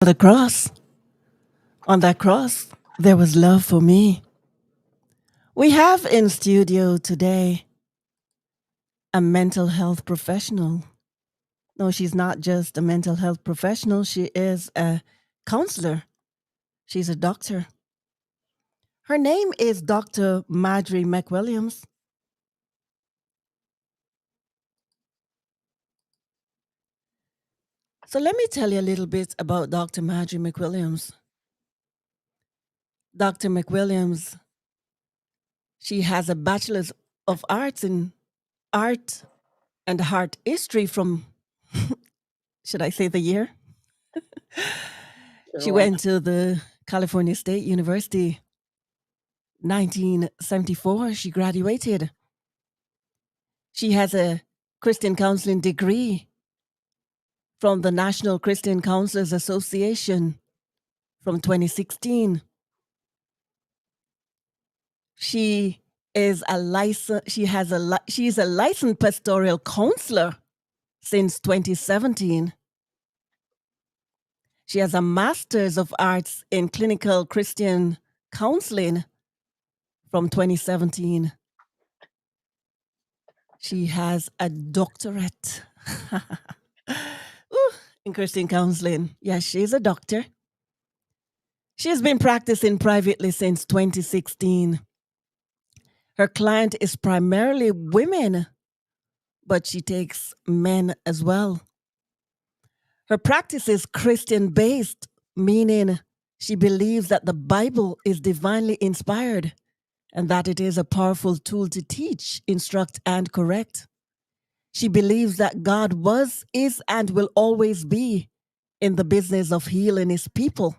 The cross. On that cross, there was love for me. We have in studio today a mental health professional. No, she's not just a mental health professional, she is a counselor. She's a doctor. Her name is Dr. Marjorie McWilliams. So let me tell you a little bit about Dr. Marjorie McWilliams. Dr. McWilliams, she has a bachelor's of arts in art and art history from, should I say the year? She Sure, why went to the California State University 1974. She graduated. She has a Christian counseling degree from the National Christian Counselors Association from 2016. She is a she's a licensed pastoral counselor since 2017. She has a master's of arts in clinical Christian counseling from 2017. She has a doctorate Ooh, in Christian counseling. Yes, she's a doctor. She has been practicing privately since 2016. Her client is primarily women, but she takes men as well. Her practice is Christian based, meaning she believes that the Bible is divinely inspired and that it is a powerful tool to teach, instruct, and correct. She believes that God was, is, and will always be in the business of healing his people.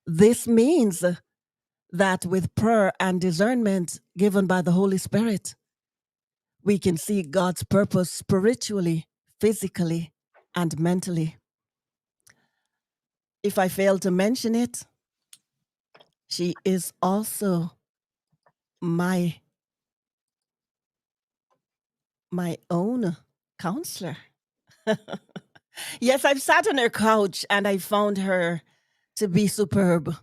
This means that with prayer and discernment given by the Holy Spirit, we can see God's purpose spiritually, physically, and mentally. If I fail to mention it, she is also my my own counselor. Yes, I've sat on her couch and I found her to be superb.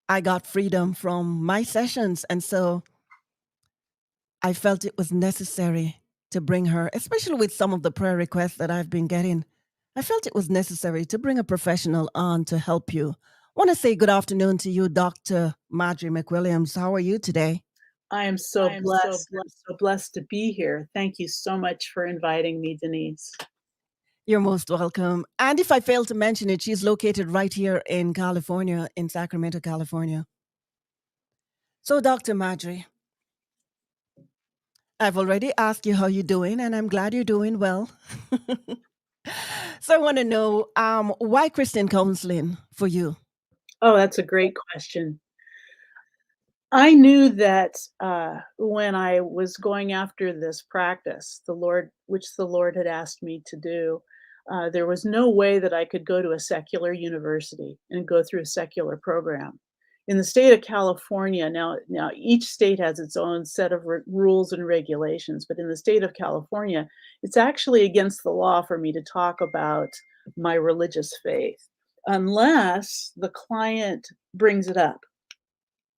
I got freedom from my sessions, and so I felt it was necessary to bring her, especially with some of the prayer requests that I've been getting. I felt it was necessary to bring a professional on to help you. I want to say good afternoon to you, Dr. Marjorie McWilliams. How are you today? I am so blessed. I'm so blessed to be here. Thank you so much for inviting me, Denise. You're most welcome. And if I fail to mention it, she's located right here in California, in Sacramento, California. So, Dr. Marjorie, I've already asked you how you're doing, and I'm glad you're doing well. So, I want to know why Christian counseling for you? Oh, that's a great question. I knew that when I was going after this practice, which the Lord had asked me to do, there was no way that I could go to a secular university and go through a secular program. In the state of California, now each state has its own set of rules and regulations, but in the state of California, it's actually against the law for me to talk about my religious faith unless the client brings it up,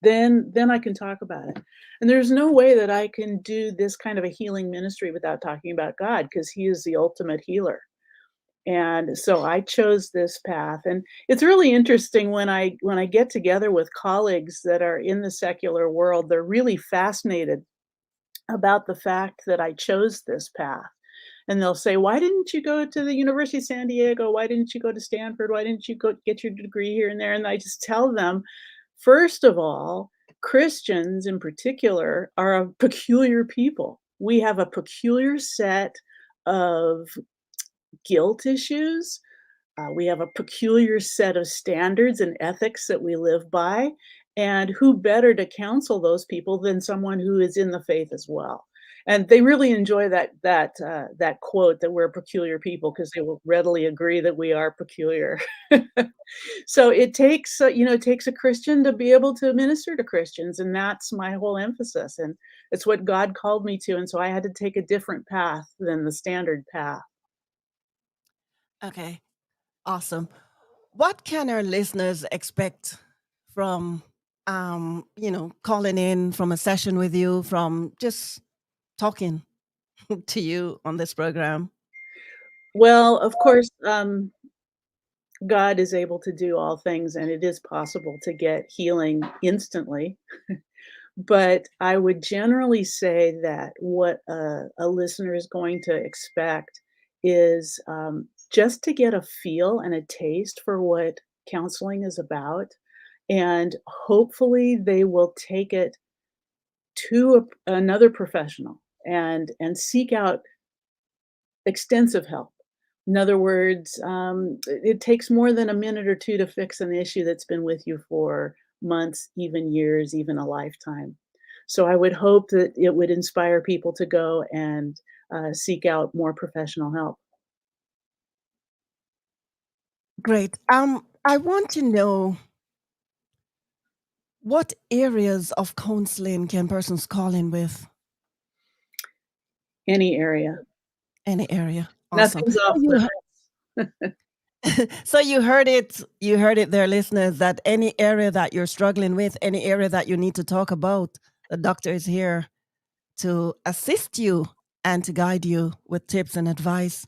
then I can talk about it. And there's no way that I can do this kind of a healing ministry without talking about God, because he is the ultimate healer. And so I chose this path. And it's really interesting when I get together with colleagues that are in the secular world, they're really fascinated about the fact that I chose this path. And they'll say, "Why didn't you go to the University of San Diego? Why didn't you go to Stanford? Why didn't you go get your degree here and there?" And I just tell them, first of all, Christians in particular are a peculiar people. We have a peculiar set of guilt issues. We have a peculiar set of standards and ethics that we live by. And who better to counsel those people than someone who is in the faith as well? And they really enjoy that quote that we're peculiar people, because they will readily agree that we are peculiar. So it takes it takes a Christian to be able to minister to Christians, and that's my whole emphasis. And it's what God called me to, and so I had to take a different path than the standard path. Okay. Awesome. What can our listeners expect from, calling in from a session with you, from just talking to you on this program? Well, of course, God is able to do all things, and it is possible to get healing instantly. But I would generally say that what a listener is going to expect is just to get a feel and a taste for what counseling is about. And hopefully, they will take it to another professional and seek out extensive help. In other words, it takes more than a minute or two to fix an issue that's been with you for months, even years, even a lifetime. So I would hope that it would inspire people to go and seek out more professional help. Great. I want to know what areas of counseling can persons call in with? Any area. Any area. Awesome. Nothing's off limits. So you heard it there, listeners, that any area that you're struggling with, any area that you need to talk about, the doctor is here to assist you and to guide you with tips and advice.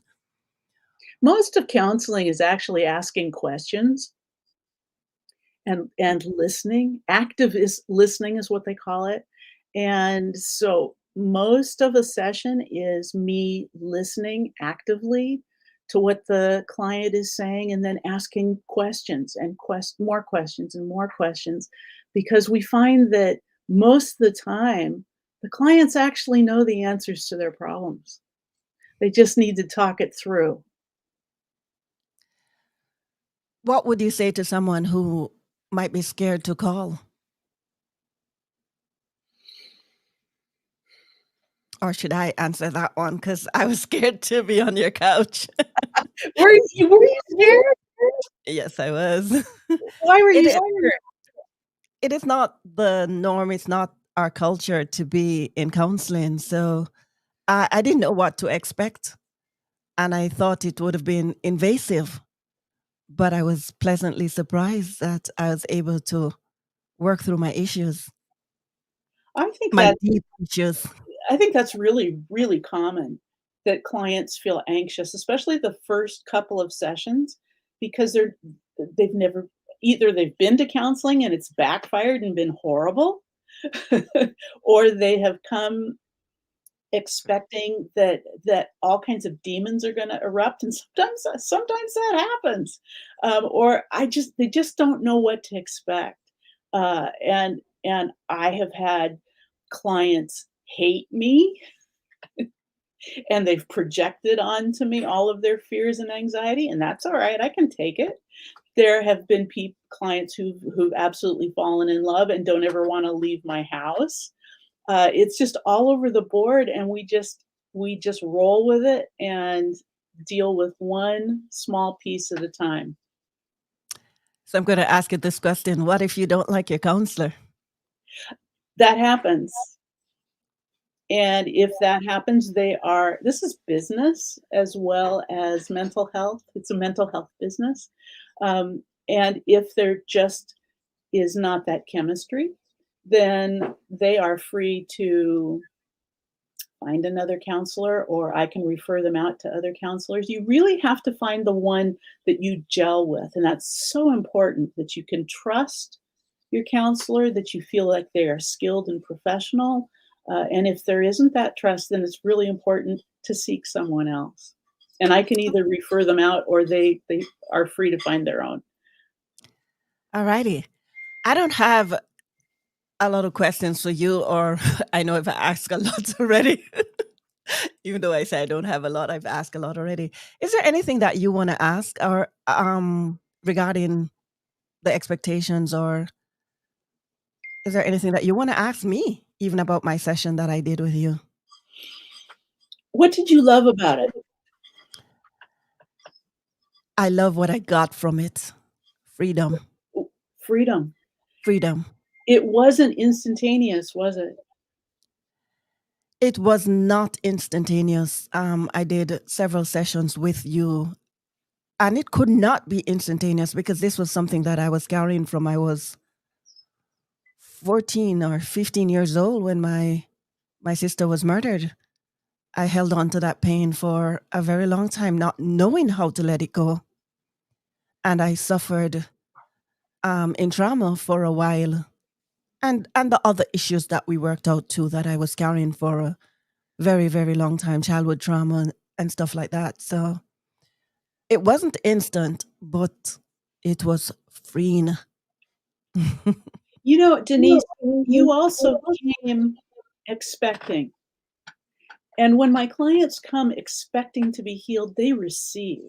Most of counseling is actually asking questions and listening. Active is listening is what they call it. And so most of a session is me listening actively to what the client is saying and then asking questions and more questions and more questions because we find that most of the time the clients actually know the answers to their problems. They just need to talk it through. What would you say to someone who might be scared to call? Or should I answer that one? Because I was scared to be on your couch. Were you scared? Yes, I was. Why were It you is, scared? it is not the norm. It's not our culture to be in counseling. So I didn't know what to expect. And I thought it would have been invasive. But I was pleasantly surprised that I was able to work through my issues, I think my that deep issues. I think that's really, really common that clients feel anxious, especially the first couple of sessions, because they've never either they've been to counseling and it's backfired and been horrible, or they have come expecting that all kinds of demons are gonna erupt, and sometimes that happens. Or they just don't know what to expect. And I have had clients hate me and they've projected onto me all of their fears and anxiety, and that's all right. I can take it. There have been clients who've absolutely fallen in love and don't ever want to leave my house. It's just all over the board, and we just roll with it and deal with one small piece at a time. So I'm going to ask you this question. What if you don't like your counselor? That happens. And if that happens, this is business as well as mental health. It's a mental health business. And if there just is not that chemistry, then they are free to find another counselor or I can refer them out to other counselors. You really have to find the one that you gel with. And that's so important that you can trust your counselor, that you feel like they are skilled and professional. And if there isn't that trust, then it's really important to seek someone else. And I can either refer them out or they are free to find their own. All righty. I don't have a lot of questions for you, or I know I've asked a lot already. Even though I say I don't have a lot, I've asked a lot already. Is there anything that you want to ask or regarding the expectations, or is there anything that you want to ask me even about my session that I did with you? What did you love about it? I love what I got from it. Freedom. Freedom. Freedom. It wasn't instantaneous, was it? It was not instantaneous. I did several sessions with you. and it could not be instantaneous because this was something that I was carrying from I was 14 or 15 years old when my sister was murdered. I held on to that pain for a very long time, not knowing how to let it go. And I suffered in trauma for a while. And the other issues that we worked out too that I was carrying for a very, very long time, childhood trauma and stuff like that. So it wasn't instant, but it was freeing. You know, Denise, you also came expecting. And when my clients come expecting to be healed, they receive.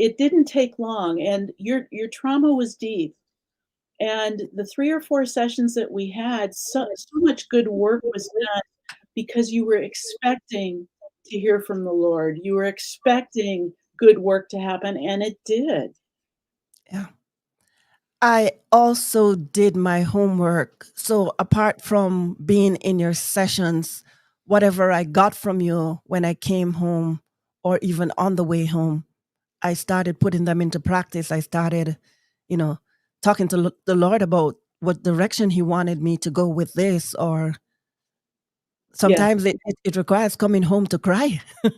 It didn't take long, and your trauma was deep. And the 3 or 4 sessions that we had, so much good work was done because you were expecting to hear from the Lord. You were expecting good work to happen, and it did. Yeah. I also did my homework. So apart from being in your sessions, whatever I got from you when I came home or even on the way home, I started putting them into practice. I started, you know, talking to the Lord about what direction He wanted me to go with this, or Yeah, sometimes it requires coming home to cry. for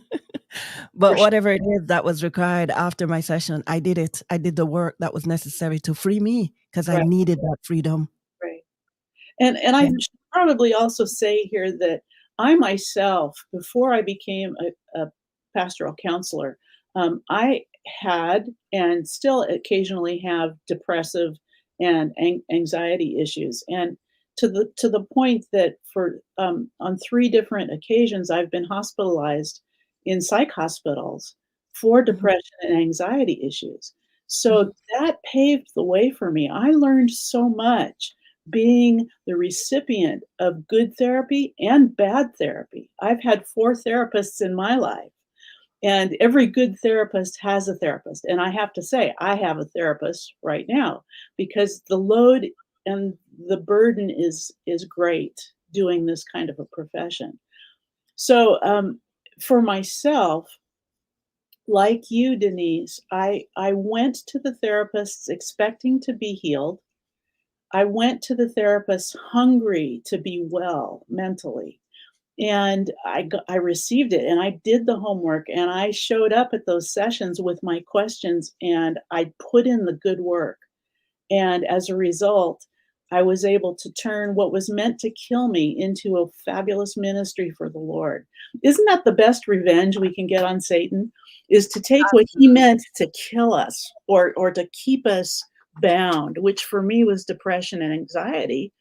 But sure. whatever it is that was required after my session, I did it. I did the work that was necessary to free me because I Right, needed that freedom. right. And I Yeah. should probably also say here that I myself, before I became a pastoral counselor, I had and still occasionally have depressive and anxiety issues, and to the point that for on 3 different occasions I've been hospitalized in psych hospitals for Mhm, depression and anxiety issues. mhm. So that paved the way for me. I learned so much being the recipient of good therapy and bad therapy. I've had 4 therapists in my life, and every good therapist has a therapist. And I have to say, I have a therapist right now because the load and the burden is great doing this kind of a profession. So, for myself, like you, Denise, I went to the therapists expecting to be healed. I went to the therapist hungry to be well mentally, and I received it, and I did the homework, and I showed up at those sessions with my questions, and I put in the good work, and as a result, I was able to turn what was meant to kill me into a fabulous ministry for the Lord. Isn't that the best revenge we can get on Satan? Is to take what he meant to kill us or to keep us bound, which for me was depression and anxiety,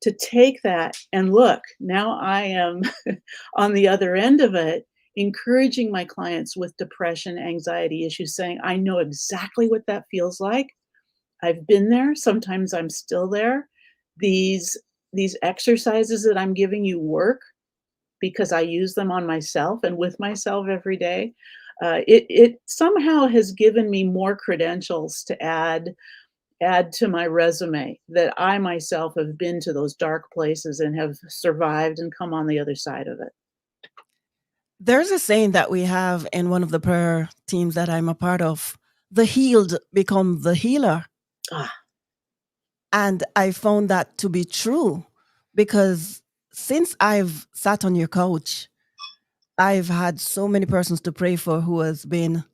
to take that and look, now I am on the other end of it, encouraging my clients with depression, anxiety issues, saying, I know exactly what that feels like. I've been there. Sometimes I'm still there. These these exercises that I'm giving you work because I use them on myself and with myself every day. It somehow has given me more credentials to add to my resume that I myself have been to those dark places and have survived and come on the other side of it. There's a saying that we have in one of the prayer teams that I'm a part of: the healed become the healer. Ah, And I found that to be true because since I've sat on your couch, I've had so many persons to pray for who has been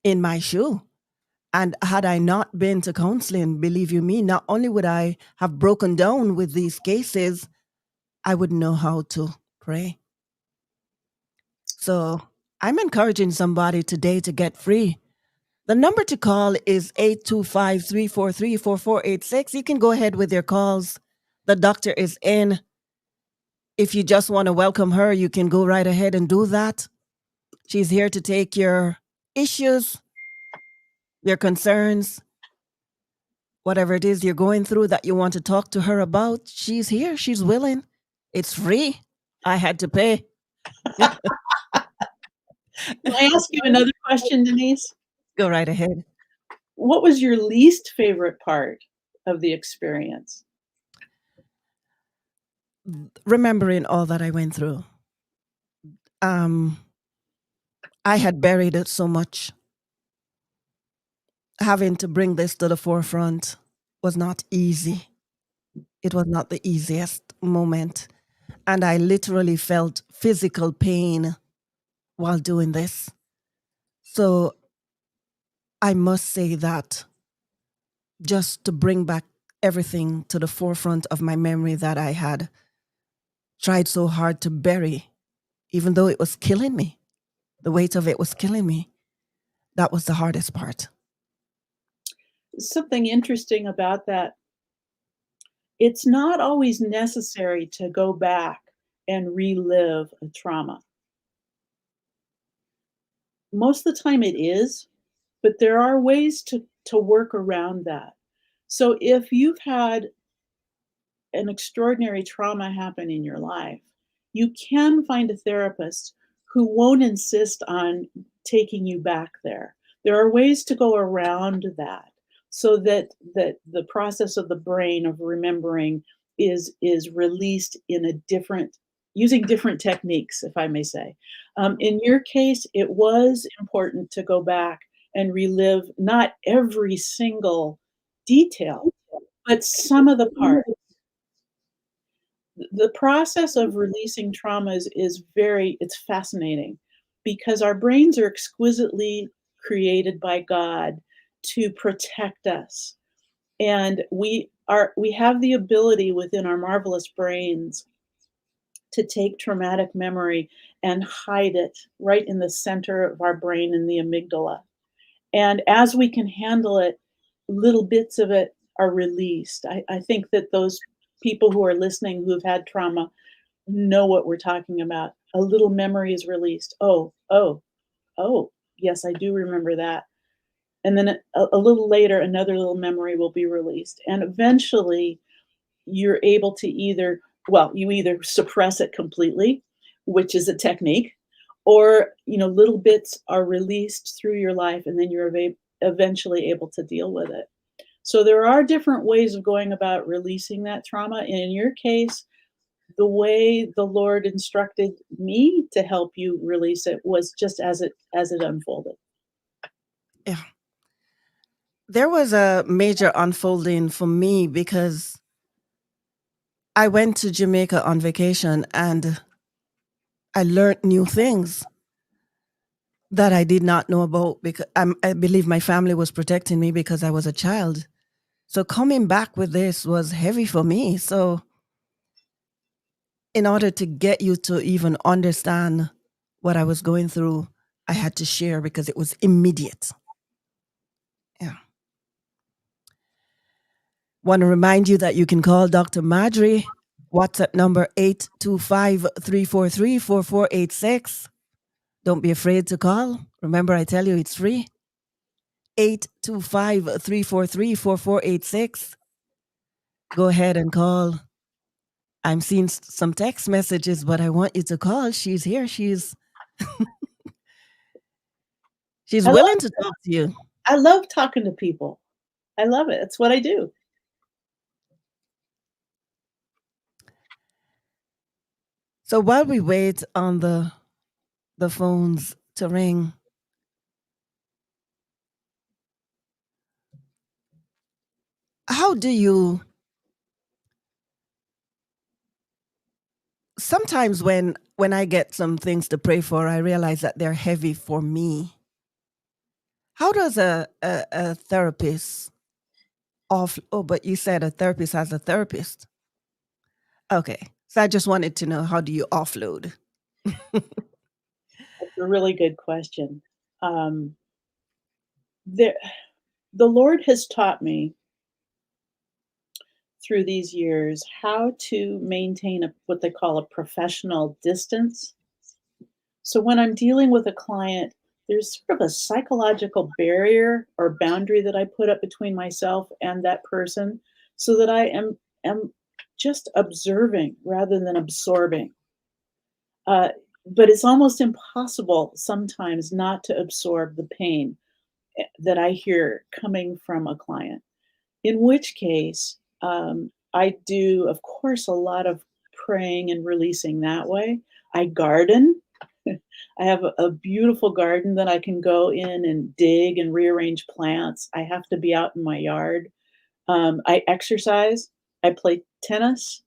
in my shoe. And had I not been to counseling, believe you me, not only would I have broken down with these cases, I wouldn't know how to pray. So I'm encouraging somebody today to get free. The number to call is 825-343-4486. You can go ahead with your calls. The doctor is in. If you just want to welcome her, you can go right ahead and do that. She's here to take your issues, your concerns, whatever it is you're going through that you want to talk to her about. She's here. She's willing. It's free. I had to pay. can I ask you another question, Denise? Go right ahead. What was your least favorite part of the experience? Remembering all that I went through, um, I had buried it so much. having to bring this to the forefront was not easy. It was not the easiest moment. And I literally felt physical pain while doing this. So I must say that just to bring back everything to the forefront of my memory that I had tried so hard to bury, even though it was killing me, the weight of it was killing me. That was the hardest part. Something interesting about that, it's not always necessary to go back and relive a trauma. Most of the time it is, but there are ways to work around that. So if you've had an extraordinary trauma happen in your life, you can find a therapist who won't insist on taking you back there. There are ways to go around that so that the process of the brain of remembering is released in a different using different techniques, if I may say. In your case, it was important to go back and relive not every single detail, but some of the parts. The process of releasing traumas is very it's fascinating because our brains are exquisitely created by God to protect us. And we have the ability within our marvelous brains to take traumatic memory and hide it right in the center of our brain in the amygdala. And as we can handle it, little bits of it are released. I think that those people who are listening who've had trauma know what we're talking about. A little memory is released. Oh, oh, oh, yes, I do remember that. And then a little later, another little memory will be released. And eventually, you're able to you either suppress it completely, which is a technique, or little bits are released through your life, and then you're eventually able to deal with it. So there are different ways of going about releasing that trauma. And in your case, the way the Lord instructed me to help you release it was just as it unfolded. Yeah. There was a major unfolding for me because I went to Jamaica on vacation and I learned new things that I did not know about because I believe my family was protecting me because I was a child. So coming back with this was heavy for me. So in order to get you to even understand what I was going through, I had to share because it was immediate. Yeah. Want to remind you that you can call Dr. Marjorie. WhatsApp number 825-343-4486. Don't be afraid to call. Remember, I tell you it's free. 825-343-4486. Go ahead and call. I'm seeing some text messages, but I want you to call. She's here. She's I love willing to talk to you. I love talking to people. I love it. It's what I do. So while we wait on the phones to ring, how do you sometimes when I get some things to pray for, I realize that they're heavy for me. How does a therapist but you said a therapist has a therapist. Okay. So I just wanted to know, how do you offload? That's a really good question. Um, there, the Lord has taught me through these years how to maintain what they call a professional distance. So when I'm dealing with a client, there's sort of a psychological barrier or boundary that I put up between myself and that person so that I am just observing rather than absorbing. Uh, but it's almost impossible sometimes not to absorb the pain that I hear coming from a client. In which case, I do, of course, a lot of praying and releasing that way. I garden. I have a beautiful garden that I can go in and dig and rearrange plants. I have to be out in my yard. I exercise. I play tennis.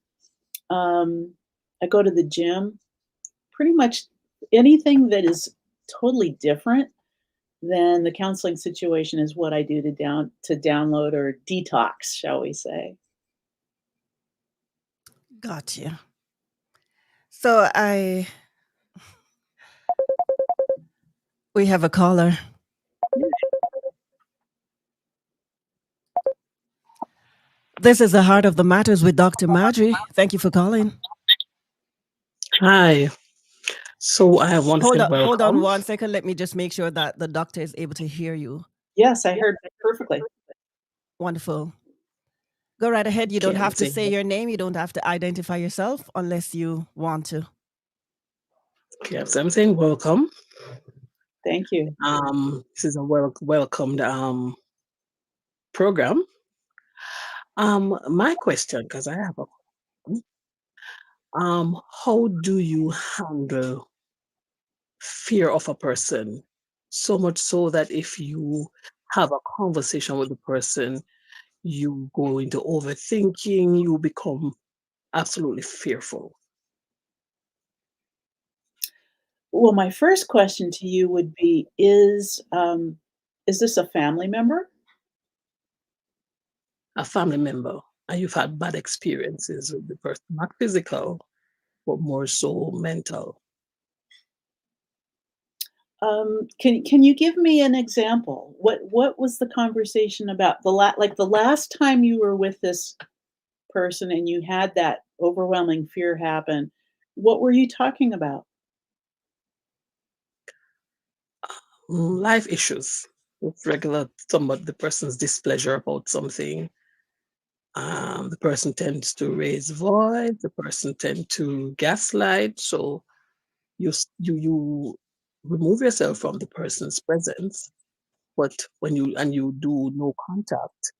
Um, I go to the gym. Pretty much anything that is totally different than the counseling situation is what I do to download or detox, shall we say. Gotcha. So I we have a caller. This is the heart of the matters with Dr. Marjorie. Thank you for calling. Hi. So I want to say Hold on welcome. 1 second. Let me just make sure that the doctor is able to hear you. Yes, I heard perfectly. Wonderful. Go right ahead. You don't Okay, I'm have to saying say your name. You don't have to identify yourself unless you want to. so I'm saying welcome. Thank you. This is a welcomed program. My question, because I have a how do you handle fear of a person? So much so that if you have a conversation with the person, you go into overthinking, you become absolutely fearful. Well, my first question to you would be, is this a family member? A family member, and you've had bad experiences with the person, not physical, but more so mental. Can you give me an example? What was the conversation about? Like the last time you were with this person and you had that overwhelming fear happen, what were you talking about? Life issues with regular somebody the person's displeasure about something. The person tends to raise voice, the person tend to gaslight. So you remove yourself from the person's presence, but when you do no contact,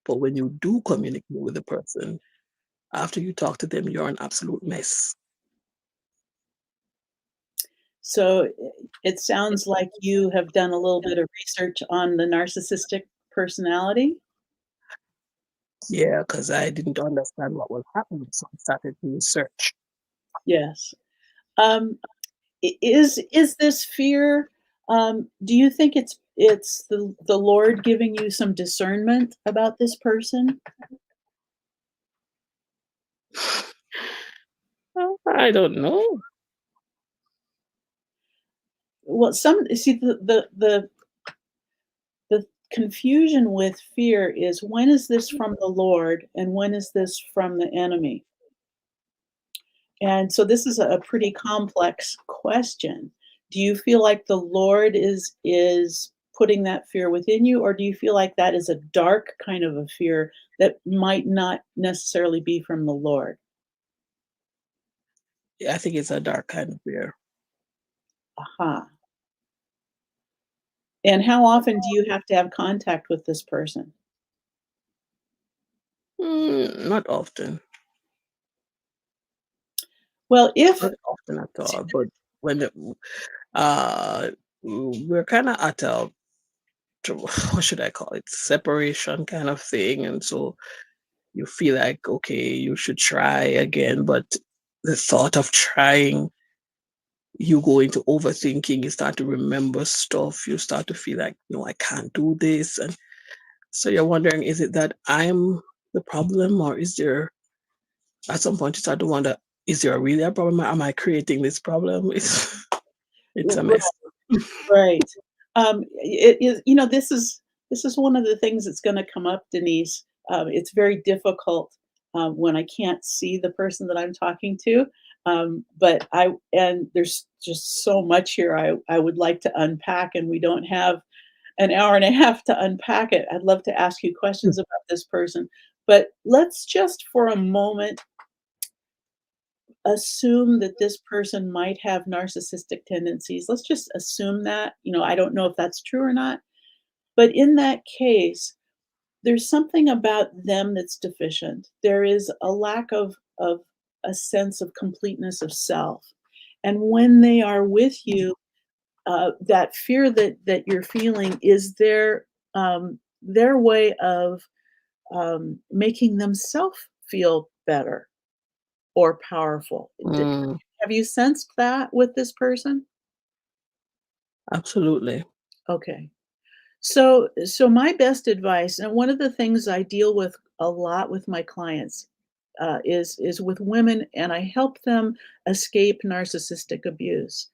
but when you do communicate with the person, after you talk to them, you're an absolute mess. So it sounds like you have done a little bit of research on the narcissistic personality. Yeah, because I didn't understand what was happening, so I started to research. Yes. Um, is this fear? Do you think it's the Lord giving you some discernment about this person? I don't know. Well, some see the confusion with fear is when is this from the Lord and when is this from the enemy? And so this is a pretty complex question. Do you feel like the Lord is putting that fear within you, or do you feel like that is a dark kind of a fear that might not necessarily be from the Lord? Yeah, I think it's a dark kind of fear. Aha. And how often do you have to have contact with this person? Not often, Well, if not often at all. But when uh, we're kind of at a what should I call it, separation kind of thing, and so you feel like okay, you should try again, but the thought of trying, you go into overthinking. You start to remember stuff. You start to feel like no, I can't do this, and so you're wondering, is it that I'm the problem, or is there at some point you start to wonder, is there really a problem? Am I creating this problem? It's a mess. right. It is, this is one of the things that's gonna come up, Denise. It's very difficult, when I can't see the person that I'm talking to. But there's just so much here I would like to unpack, and we don't have an hour and a half to unpack it. I'd love to ask you questions about this person, but let's just for a moment assume that this person might have narcissistic tendencies. Let's just assume that. I don't know if that's true or not, but in that case, there's something about them that's deficient. There is a lack of a sense of completeness of self. And when they are with you, that fear that you're feeling is their way of making themselves feel better or powerful. Mm, Have you sensed that with this person? absolutely. Okay. So my best advice, and one of the things I deal with a lot with my clients, is with women, and I help them escape narcissistic abuse.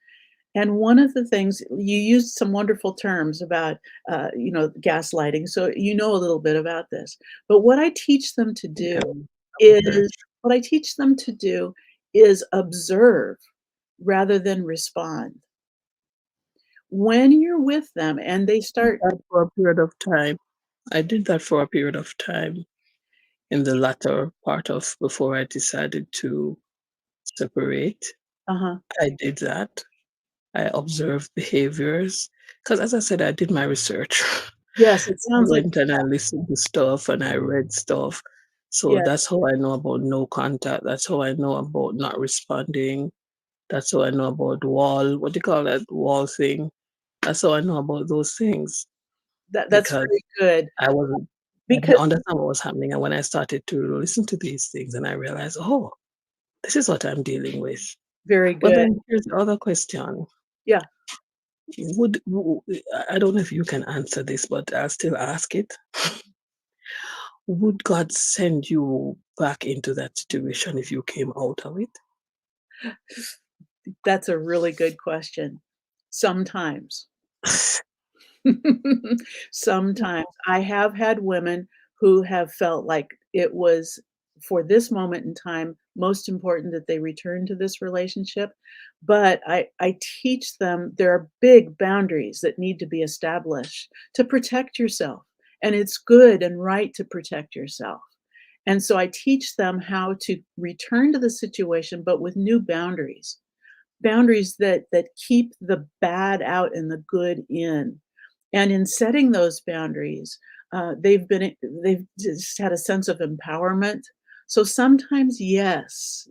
And one of the things you used some wonderful terms about, gaslighting, so you know a little bit about this. But Yeah, is research. what I teach them to do is observe rather than respond. When you're with them and they start. That for a period of time. I did that for a period of time in the latter part of before I decided to separate. Uh-huh. I did that. I observed behaviors because, as I said, I did my research. Yes, it I sounds like. went and I listened to stuff and I read stuff. So Yeah, that's how I know about no contact. That's how I know about not responding. That's how I know about wall, what do you call that wall thing? That's how I know about those things that's because very good I didn't because understand what was happening. And when I started to listen to these things and I realized, oh, this is what I'm dealing with. very But good. then here's the other question. Yeah. I don't know if you can answer this, but I'll still ask it. Would God send you back into that situation if you came out of it? That's a really good question. Sometimes. Sometimes. I have had women who have felt like it was, for this moment in time, most important that they return to this relationship, but I teach them there are big boundaries that need to be established to protect yourself, and it's good and right to protect yourself. And so I teach them how to return to the situation, but with new boundaries. Boundaries that keep the bad out and the good in. And in setting those boundaries, they've just had a sense of empowerment. So sometimes, yes,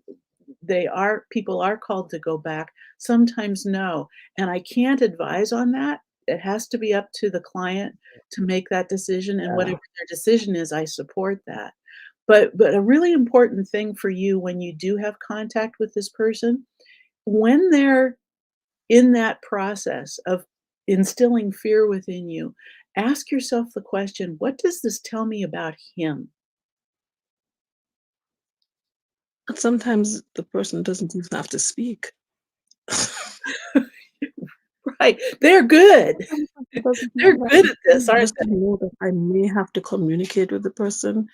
people are called to go back, sometimes no. And I can't advise on that. It has to be up to the client to make that decision, and Yeah. whatever their decision is, I support that. But a really important thing for you when you do have contact with this person, when they're in that process of instilling fear within you, ask yourself the question, "What does this tell me about him?" And sometimes the person doesn't even have to speak. Right, they're good. Sometimes it doesn't They're even have good to at this, speak, aren't just to know that I may have to communicate with the person.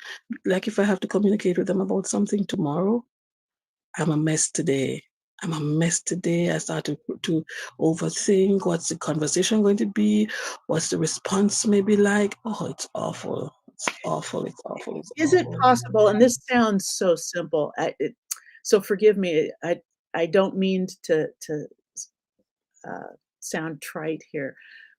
Like if I have to communicate with them about something tomorrow, I'm a mess today. I'm a mess today. I start to overthink what's the conversation going to be, what's the response maybe like. Oh, it's awful. It's awful. It's awful. It's they? Is it awful. possible, and this sounds so simple, so forgive me, I don't mean to uh, sound trite here,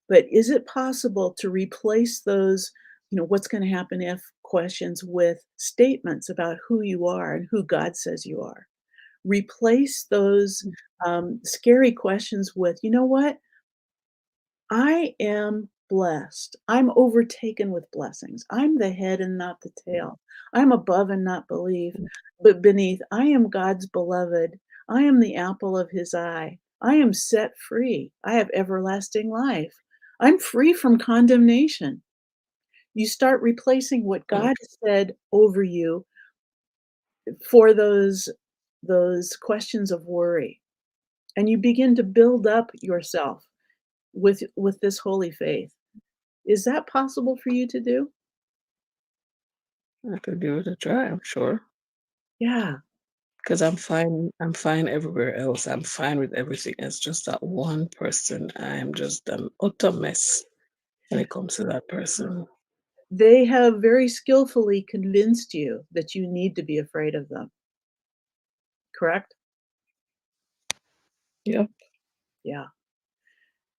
but is it possible to replace those, what's going to happen if questions with statements about who you are and who God says you are? Replace those scary questions with, you know what? I am blessed. I'm overtaken with blessings. I'm the head and not the tail. I'm above and not believe, but beneath. I am God's beloved. I am the apple of his eye. I am set free. I have everlasting life. I'm free from condemnation. You start replacing what God Okay. said over you for those questions of worry, and you begin to build up yourself with this holy faith. Is that possible for you to do? I could give it a try, I'm sure. Yeah. Because I'm fine. I'm fine everywhere else. I'm fine with everything. It's just that one person. I am just an utter mess when it comes to that person. They have very skillfully convinced you that you need to be afraid of them, correct? Yep. Yeah.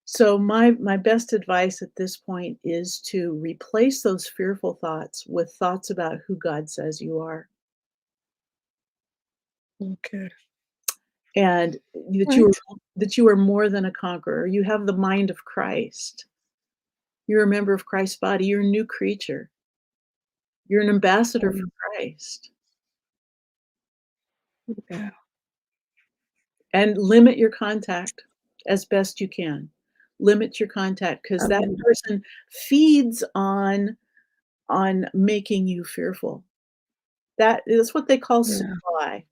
So my best advice at this point is to replace those fearful thoughts with thoughts about who God says you are. Okay. and Right. that you are more than a conqueror. You have the mind of Christ. You're a member of Christ's body. You're a new creature. You're an ambassador for Um, Christ. yeah. And limit your contact as best you can. Limit your contact, because I that mean, person feeds on making you fearful. That is what they call yeah. supply.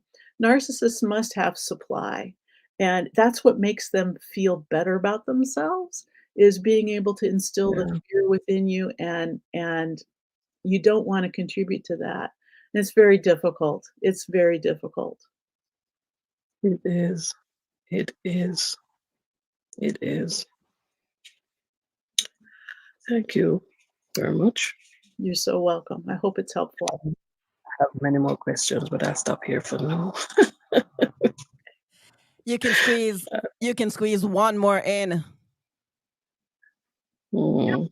Narcissists must have supply, and that's what makes them feel better about themselves, is being able to instill the Yeah. fear within you, and you don't wanna contribute to that. And it's very difficult. It's very difficult. It is. It is. It is. Thank you very much. You're so welcome. I hope it's helpful. I have many more questions, but I'll stop here for now. You can squeeze one more in. Hmm.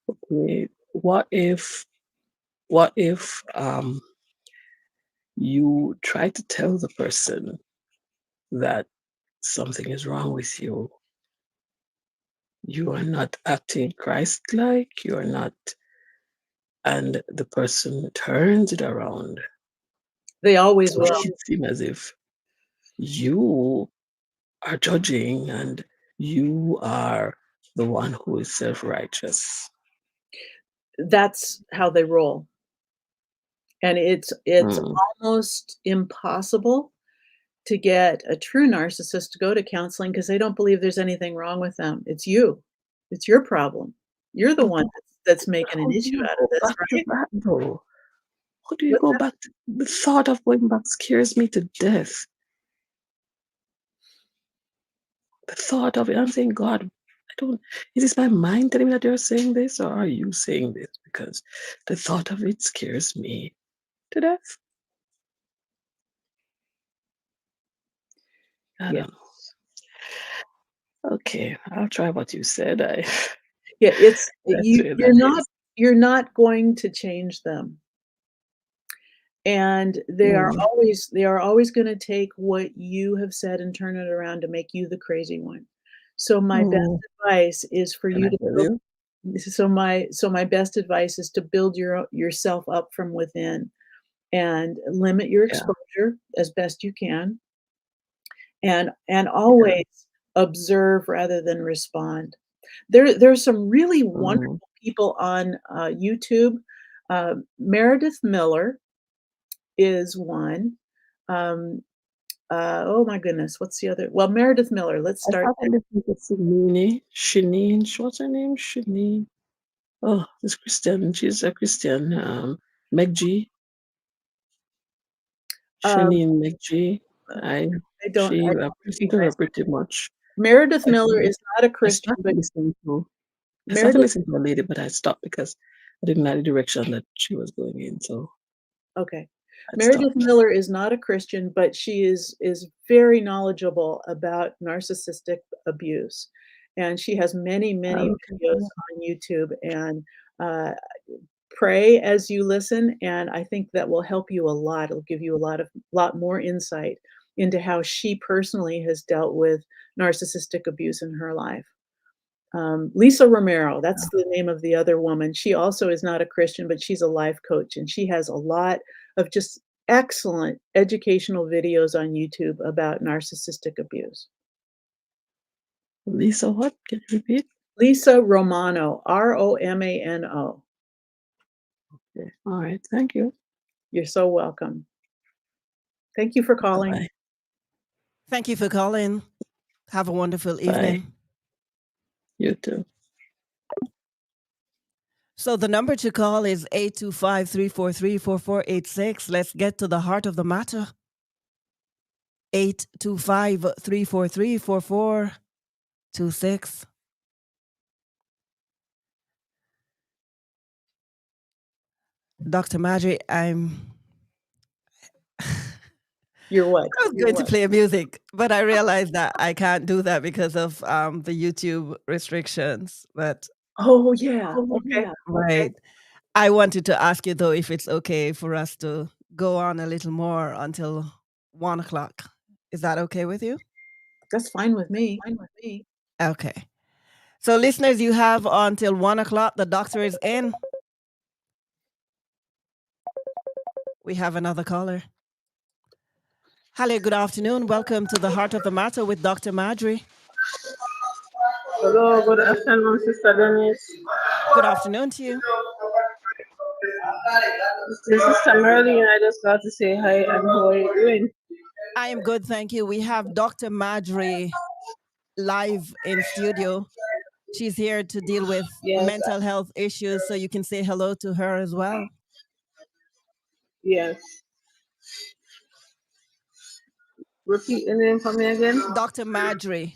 Okay. What if you try to tell the person that something is wrong with you? You are not acting Christ-like, you are not, and the person turns it around They always to make will. it seem as if you are judging and you are the one who is self-righteous. That's how they roll, and it's Mm. almost impossible to get a true narcissist to go to counseling, because they don't believe there's anything wrong with them. It's you. It's your problem. You're the But one that's making an how do issue you out of go this, back to right? that though? How do you What's go that? back to the thought of going back scares me to death. The thought of it, I'm saying, God, I don't, is this my mind telling me that you're saying this, or are you saying this? Because the thought of it scares me to death. I Yeah. don't know. Okay, I'll try what you said. Yeah, it's That's you where that is. you're not going to change them. And Mm, they are always gonna take what you have said and turn it around to make you the crazy one. So my best mm, advice is for can you I to tell build you? my best advice is to build yourself up from within and limit your Yeah, exposure as best you can, and yeah. always observe rather than respond. There's some really Mm. wonderful people on, YouTube. Meredith Miller is one. Um, oh my goodness, what's the other? Well, Meredith Miller, let's I start there. started listening to Shanine, what's her name? Shanine. Oh, this Christian. She's a Christian. Meg G. Um, Shanine Meg G. uh, I I she don't I've listened to her recognize pretty much. Meredith I Miller started is not a I Christian, started but listening to I started Meredith listening to a lady, but I stopped because I didn't like the direction that she was going in, so okay. I Meredith stopped. Miller is not a Christian, but she is very knowledgeable about narcissistic abuse, and she has many, I'll many look into videos that. on YouTube, and, uh, pray as you listen, and I think that will help you a lot. It'll give you lot more insight into how she personally has dealt with narcissistic abuse in her life. Lisa Romero, that's the name of the other woman. She also is not a Christian, but she's a life coach, and she has a lot of just excellent educational videos on YouTube about narcissistic abuse. Lisa, what? Can you repeat? Lisa Romano, Romano. Okay. All right. Thank you. You're so welcome. Thank you for calling. Bye-bye. Thank you for calling. Have a wonderful Bye. evening. You too. So the number to call is 825-343-4486. Let's get to the heart of the matter. 825-343-4426. Dr. Marjorie, You're what? I was going to play music, but I realized that I can't do that because of the YouTube restrictions. But Oh, yeah. Okay. right, I wanted to ask you though if it's okay for us to go on a little more until 1 o'clock. Is that okay with you? That's fine with me. Okay. So, listeners, you have until 1 o'clock. The doctor is in. We have another caller. Hello, good afternoon. Welcome to the Heart of the Matter with Dr. Marjorie. Hello, good afternoon, Sister Denise. Good afternoon to you. This is Sister Marjorie, and I just got to say hi and how are you doing? I am good, thank you. We have Dr. Marjorie live in studio. She's here to deal with Yes, mental health issues, so you can say hello to her as well. yes. Repeat the name for me again. Dr. Marjorie.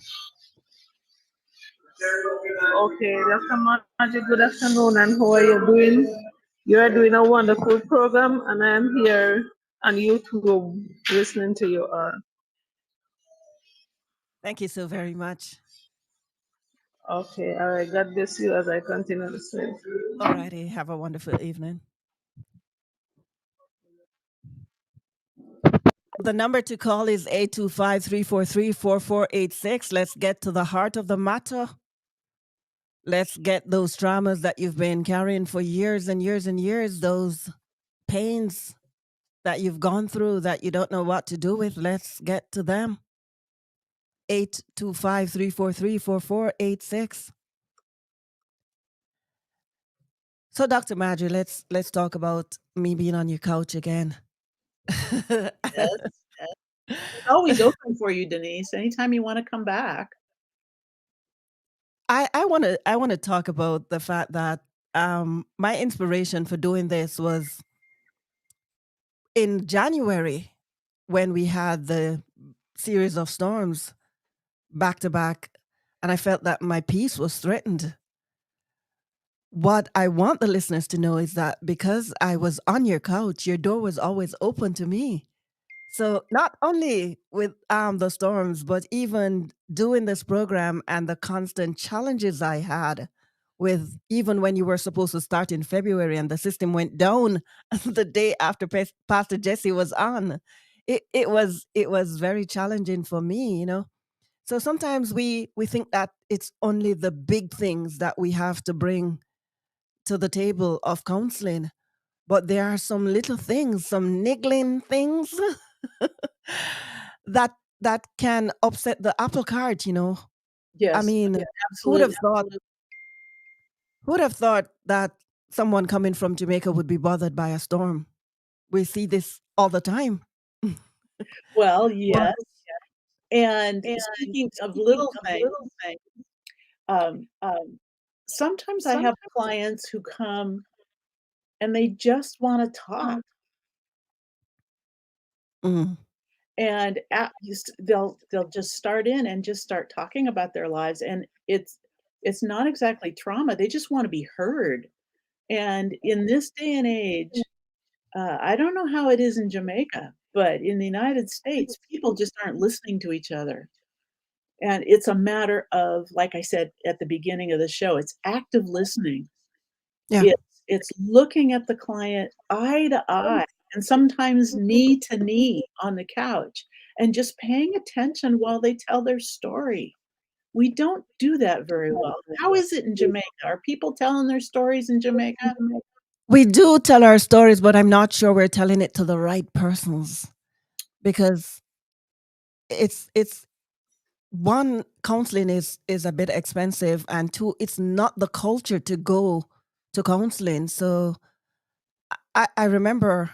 Okay, Dr. Marjorie, good afternoon, and how are you doing? You are doing a wonderful program, and I am here on YouTube listening to you all. Thank you so very much. Okay, all right. God bless you as I continue to say. Alrighty, have a wonderful evening. The number to call is 825-343-4486. Let's get to the heart of the matter. Let's get those traumas that you've been carrying for years and years and years, those pains that you've gone through that you don't know what to do with. Let's get to them. 825-343-4486. So, Dr. Marjorie, let's talk about me being on your couch again. Yes. It's always open for you, Denise. Anytime you want to come back. I want to talk about the fact that my inspiration for doing this was in January when we had the series of storms back to back, and I felt that my peace was threatened. What I want the listeners to know is that because I was on your couch, your door was always open to me. So not only with the storms, but even doing this program and the constant challenges I had with even when you were supposed to start in February and the system went down the day after Pastor Jesse was on. It was very challenging for me, you know. So sometimes we think that it's only the big things that we have to bring to the table of counseling, but there are some little things, some niggling things that that can upset the apple cart, you know. I Yes, mean, who'd absolutely. have thought who'd have thought that someone coming from Jamaica would be bothered by a storm? We see this all the time. Well, But yes. And speaking of little things, um, sometimes I have clients who come and they just want to talk. mm, And they'll just start in and just start talking about their lives, and it's not exactly trauma. They just want to be heard. And in this day and age, I don't know how it is in Jamaica, but in the United States, people just aren't listening to each other. And it's a matter of, like I said at the beginning of the show, it's active listening. yeah. It's looking at the client eye to eye and sometimes knee to knee on the couch and just paying attention while they tell their story. We don't do that very well. How is it in Jamaica? Are people telling their stories in Jamaica? We do tell our stories, but I'm not sure we're telling it to the right persons because it's one, counseling is a bit expensive, and two, it's not the culture to go to counseling. So I remember,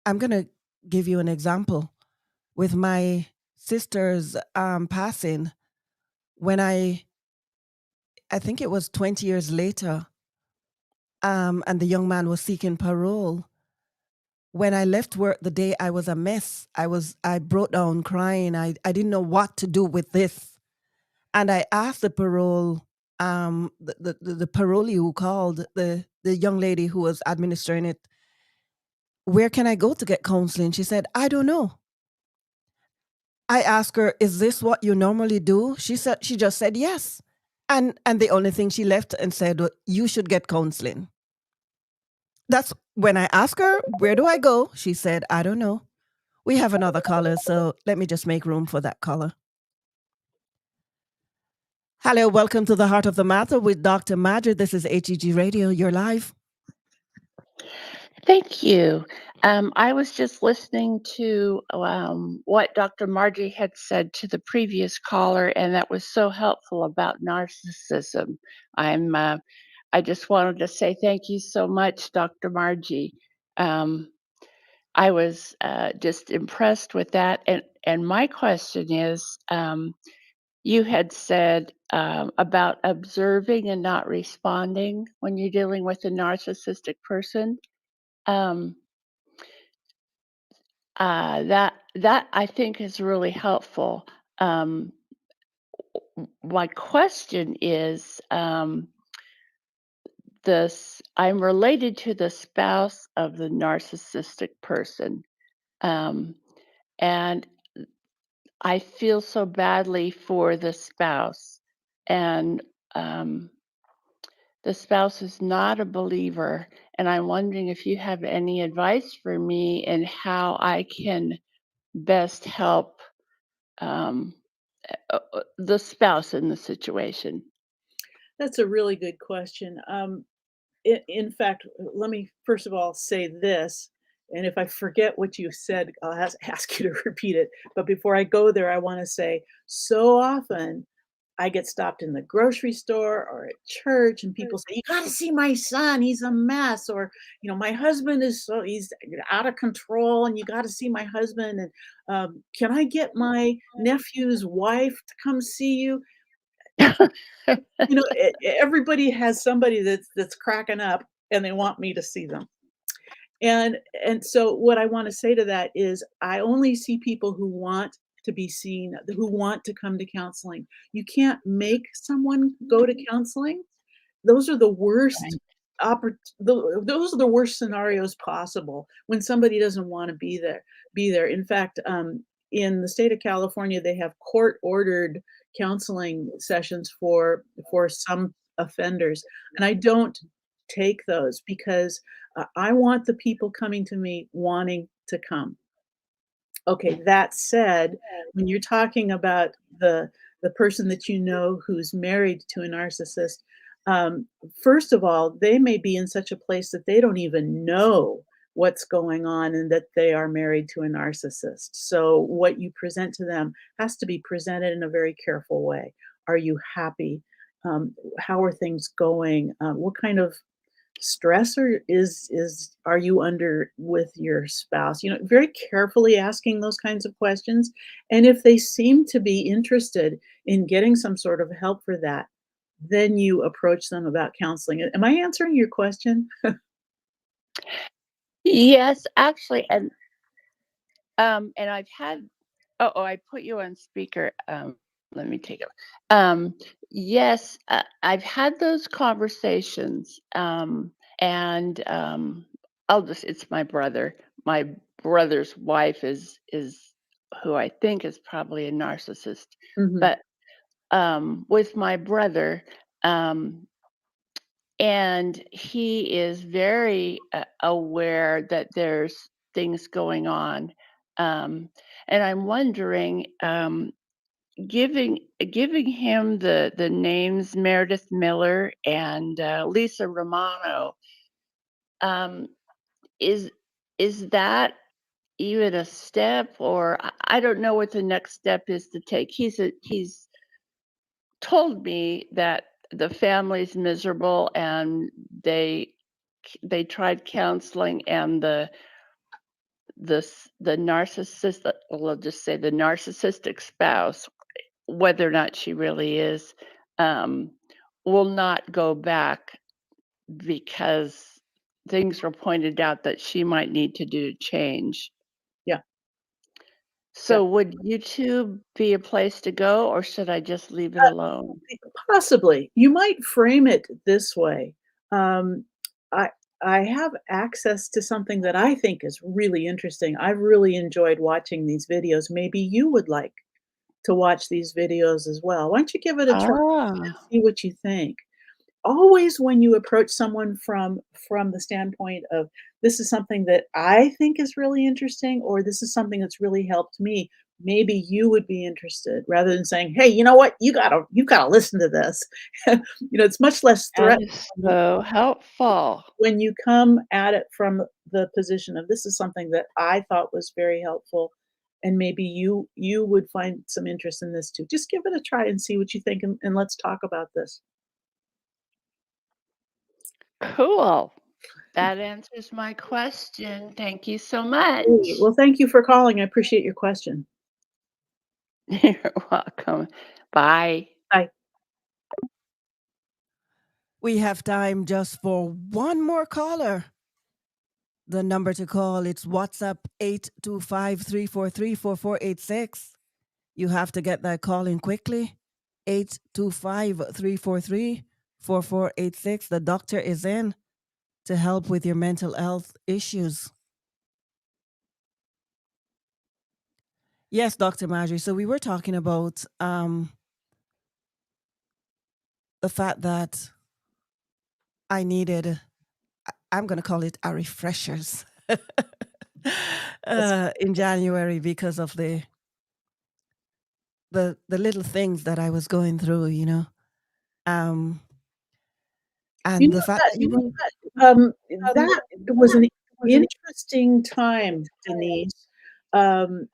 I'm gonna give you an example with my sister's passing. When I think it was 20 years later, and the young man was seeking parole. When I left work the day, I was a mess. I broke down crying. I didn't know what to do with this. And I asked the parole, the parolee who called, the young lady who was administering it, where can I go to get counseling? She said, I don't know. I asked her, is this what you normally do? She just said yes. And the only thing she left and said, you should get counseling. That's when I asked her, where do I go? She said, I don't know. We have another caller, so let me just make room for that caller. Hello, welcome to the Heart of the Matter with Dr. Marjorie. This is HEG Radio. You're live. Thank you. I was just listening to what Dr. Margie had said to the previous caller, and that was so helpful about narcissism. I just wanted to say thank you so much, Dr. Margie. I was just impressed with that, and my question is, you had said about observing and not responding when you're dealing with a narcissistic person. That I think is really helpful. My question is, I'm related to the spouse of the narcissistic person, and I feel so badly for the spouse, and the spouse is not a believer, and I'm wondering if you have any advice for me in how I can best help the spouse in the situation. That's a really good question. In fact, let me first of all say this, and if I forget what you said, I'll ask you to repeat it. But before I go there, I want to say so often I get stopped in the grocery store or at church, and people say, "You got to see my son. He's a mess," or "My husband he's out of control, and you got to see my husband." And can I get my nephew's wife to come see you? Everybody has somebody that's cracking up, and they want me to see them. And so what I want to say to that is I only see people who want to be seen, who want to come to counseling. You can't make someone go to counseling. Those are the worst those are the worst scenarios possible when somebody doesn't want to be there. In fact, in the state of California, they have court ordered counseling sessions for some offenders, and I don't take those because I want the people coming to me wanting to come. Okay, that said, when you're talking about the person that who's married to a narcissist, um, first of all, they may be in such a place that they don't even know what's going on and that they are married to a narcissist. So what you present to them has to be presented in a very careful way. Are you happy? How are things going? What kind of stressor are you under with your spouse? Very carefully asking those kinds of questions. And if they seem to be interested in getting some sort of help for that, then you approach them about counseling. Am I answering your question? Yes, actually, and I've had I put you on speaker. Let me take it. Yes, I've had those conversations, and it's my brother. My brother's wife is who I think is probably a narcissist, Mhm. but with my brother, um, and he is very aware that there's things going on, and I'm wondering, giving him the names Meredith Miller and Lisa Romano, um, is is that even a step, or I don't know what the next step is to take. He's told me that the family's miserable and they tried counseling, and the narcissist, we'll just say the narcissistic spouse, whether or not she really is, um, will not go back because things were pointed out that she might need to do change. Yeah, yeah. So would YouTube be a place to go, or should I just leave it alone? Possibly. You might frame it this way. Um, I I have access to something that I think is really interesting. I've really enjoyed watching these videos. Maybe you would like to watch these videos as well. Why don't you give it a try and Ah, see what you think? always when you approach someone from the standpoint of, "This is something that I think is really interesting," or, "This is something that's really helped me. Maybe you would be interested," rather than saying, "Hey, you know what? You gotta listen to this." It's much less That threatening is so helpful. when you come at it from the position of, "This is something that I thought was very helpful, and maybe you would find some interest in this too. Just give it a try and see what you think, and let's talk about this." Cool. That answers my question. Thank you so Great. much. Well, thank you for calling. I appreciate your question. You're welcome. Bye. Bye. We have time just for one more caller. The number to call, it's WhatsApp 825-343-4486. You have to get that call in quickly. 825-343-4486. The doctor is in to help with your mental health issues. Yes, Dr. Marjorie. So we were talking about the fact that I needed, I'm going to call it a refreshers That's in January because of the little things that I was going through, um, you and know the fact that that even that was an interesting time, Denise. Um,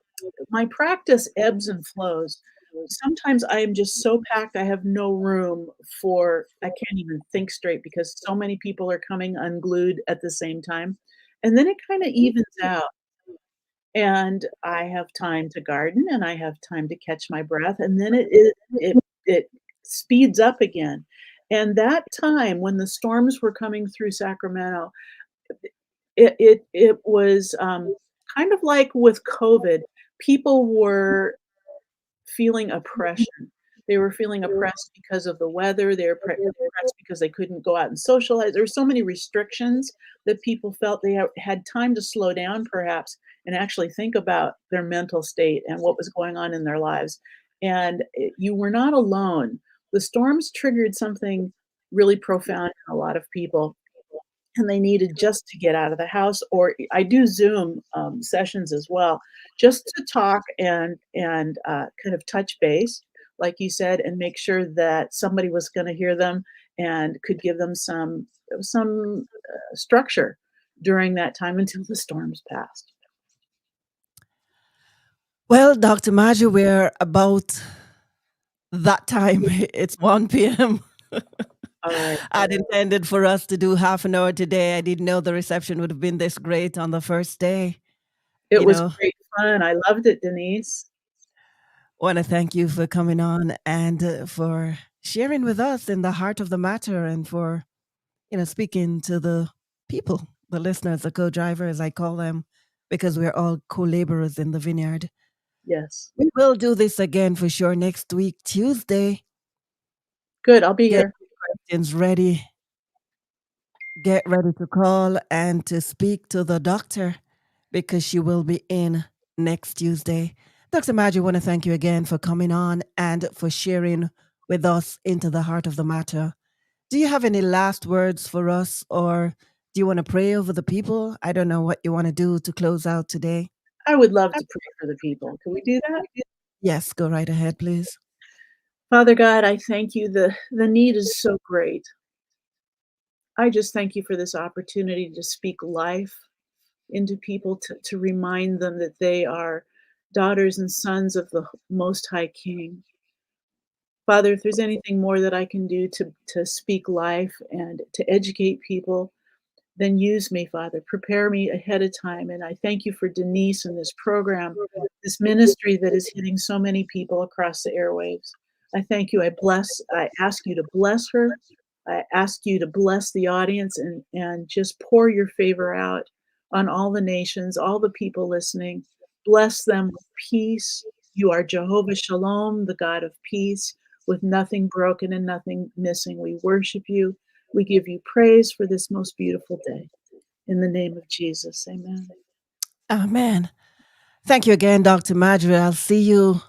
my practice ebbs and flows. Sometimes I am just so packed, I have no room I can't even think straight because so many people are coming unglued at the same time. And then it kind of evens out. And I have time to garden and I have time to catch my breath. And then it speeds up again. And that time when the storms were coming through Sacramento, it was kind of like with COVID. People were feeling oppression. They were feeling oppressed because of the weather, they were oppressed because they couldn't go out and socialize. There were so many restrictions that people felt they had time to slow down perhaps and actually think about their mental state and what was going on in their lives. And you were not alone. The storms triggered something really profound in a lot of people, and they needed just to get out of the house. Or I do Zoom sessions as well, just to talk and kind of touch base, like you said, and make sure that somebody was going to hear them and could give them some structure during that time until the storms passed. well, Dr. Marjorie, we're about that time. It's 1 p.m. All right. I'd intended for us to do half an hour today. I didn't know the reception would have been this great on the first day. It You was know, great fun. I loved it, Denise. want to thank you for coming on and for sharing with us in the heart of the matter and for, speaking to the people, the listeners, the co-drivers, I call them, because we're all co-laborers in the vineyard. Yes. We will do this again for sure next week, Tuesday. Good. I'll be Get here. questions ready. Get ready to call and to speak to the doctor because she will be in next Tuesday. Dr. Margie, I want to thank you again for coming on and for sharing with us into the heart of the matter. Do you have any last words for us, or do you want to pray over the people? I don't know what you want to do to close out today. I would love to pray for the people. Can we do that? Yes, go right ahead, please. Father God, I thank you. The need is so great. I just thank you for this opportunity to speak life into people, to remind them that they are daughters and sons of the Most High King. Father, if there's anything more that I can do to speak life and to educate people, then use me, Father. Prepare me ahead of time. And I thank you for Denise and this program, this ministry that is hitting so many people across the airwaves. I thank you. I ask you to bless her. I ask you to bless the audience and just pour your favor out on all the nations, all the people listening. Bless them with peace. You are Jehovah Shalom, the God of peace, with nothing broken and nothing missing. We worship you. We give you praise for this most beautiful day. In the name of Jesus, amen. Amen. Thank you again, Dr. Marjorie. I'll see you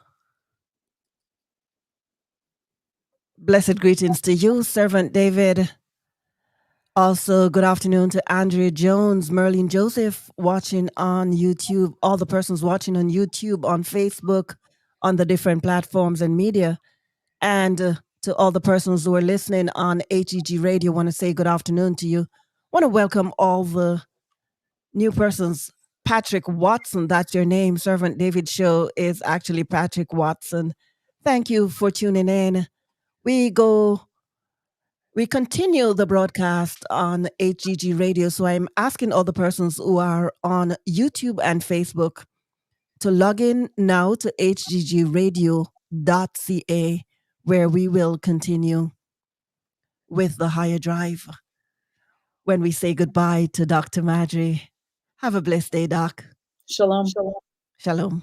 Blessed greetings to you, Servant David. Also, good afternoon to Andrea Jones, Merlin Joseph, watching on YouTube, all the persons watching on YouTube, on Facebook, on the different platforms and media, and to all the persons who are listening on HEG Radio. Want to say good afternoon to you. Want to welcome all the new persons. Patrick Watson, that's your name. Servant David Show is actually Patrick Watson. Thank you for tuning in. We continue the broadcast on HGG Radio. So I'm asking all the persons who are on YouTube and Facebook to log in now to hggradio.ca, where we will continue with the higher drive when we say goodbye to Dr. Marjorie. Have a blessed day, Doc. Shalom. Shalom.